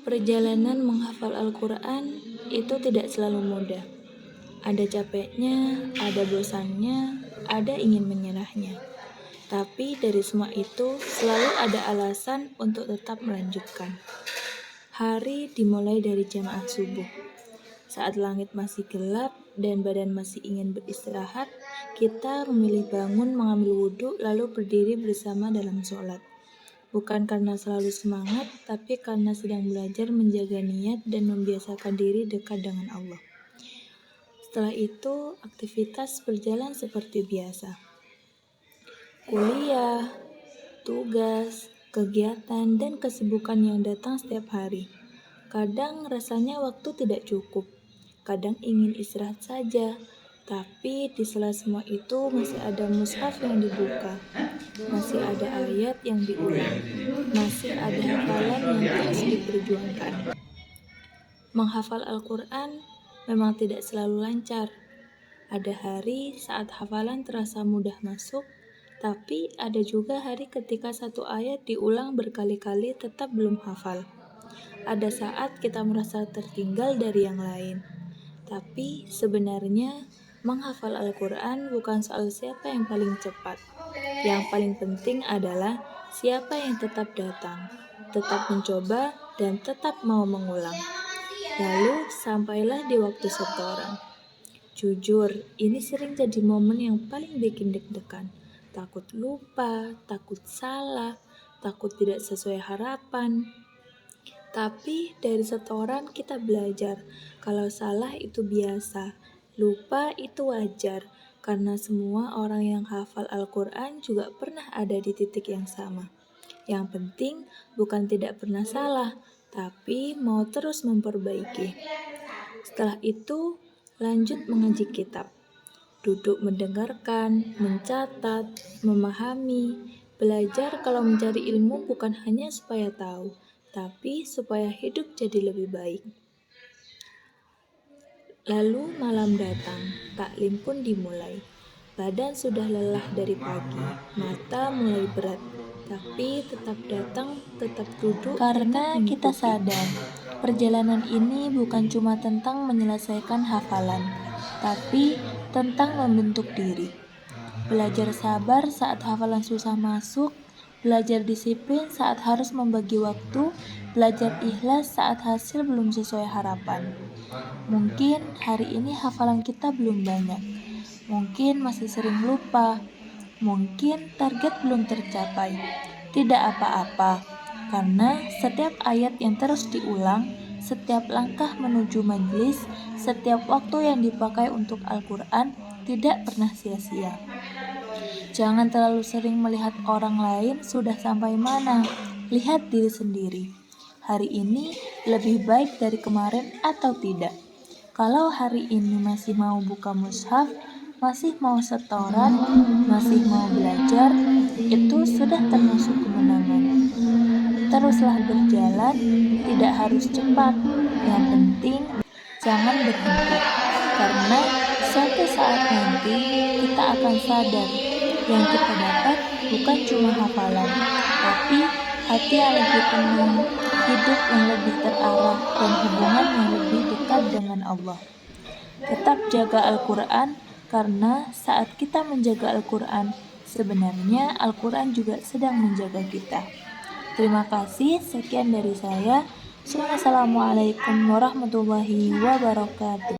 Perjalanan menghafal Al-Quran itu tidak selalu mudah. Ada capeknya, ada bosannya, ada ingin menyerahnya. Tapi dari semua itu selalu ada alasan untuk tetap melanjutkan. Hari dimulai dari jamaah subuh. Saat langit masih gelap dan badan masih ingin beristirahat, kita memilih bangun mengambil wudhu lalu berdiri bersama dalam sholat. Bukan karena selalu semangat, tapi karena sedang belajar menjaga niat dan membiasakan diri dekat dengan Allah. Setelah itu, aktivitas berjalan seperti biasa. Kuliah, tugas, kegiatan, dan kesibukan yang datang setiap hari. Kadang rasanya waktu tidak cukup, kadang ingin istirahat saja, tapi di sela semua itu masih ada mushaf yang dibuka, masih ada ayat yang diulang, masih ada hafalan yang terus diperjuangkan. Menghafal Al-Quran memang tidak selalu lancar. Ada hari saat hafalan terasa mudah masuk, tapi ada juga hari ketika satu ayat diulang berkali-kali tetap belum hafal. Ada saat kita merasa tertinggal dari yang lain. Tapi sebenarnya menghafal Al-Quran bukan soal siapa yang paling cepat. Yang paling penting adalah siapa yang tetap datang, tetap mencoba, dan tetap mau mengulang. Lalu sampailah di waktu setoran. Jujur, ini sering jadi momen yang paling bikin deg-degan. Takut lupa, takut salah, takut tidak sesuai harapan. Tapi dari setoran kita belajar kalau salah itu biasa, lupa itu wajar, karena semua orang yang hafal Al-Quran juga pernah ada di titik yang sama. Yang penting bukan tidak pernah salah, tapi mau terus memperbaiki. Setelah itu lanjut mengaji kitab, duduk mendengarkan, mencatat, memahami, belajar kalau mencari ilmu bukan hanya supaya tahu, tapi supaya hidup jadi lebih baik. Lalu malam datang, taklim pun dimulai. Badan sudah lelah dari pagi, mata mulai berat, tapi tetap datang, tetap duduk. Karena kita sadar, perjalanan ini bukan cuma tentang menyelesaikan hafalan, tapi tentang membentuk diri. Belajar sabar saat hafalan susah masuk, belajar disiplin saat harus membagi waktu, belajar ikhlas saat hasil belum sesuai harapan. Mungkin hari ini hafalan kita belum banyak, mungkin masih sering lupa, mungkin target belum tercapai. Tidak apa-apa, karena setiap ayat yang terus diulang, setiap langkah menuju majelis, setiap waktu yang dipakai untuk Al-Quran tidak pernah sia-sia. Jangan terlalu sering melihat orang lain sudah sampai mana, lihat diri sendiri. Hari ini lebih baik dari kemarin atau tidak? Kalau hari ini masih mau buka mushaf, masih mau setoran, masih mau belajar, itu sudah termasuk kemenangan. Teruslah berjalan, tidak harus cepat. Yang penting jangan berhenti, karena suatu saat nanti kita akan sadar yang kita dapat bukan cuma hafalan, tapi hati yang lebih tenang, hidup yang lebih terarah, dan hubungan yang lebih dekat dengan Allah. Tetap jaga Al-Quran, karena saat kita menjaga Al-Quran, sebenarnya Al-Quran juga sedang menjaga kita. Terima kasih, sekian dari saya. Assalamualaikum warahmatullahi wabarakatuh.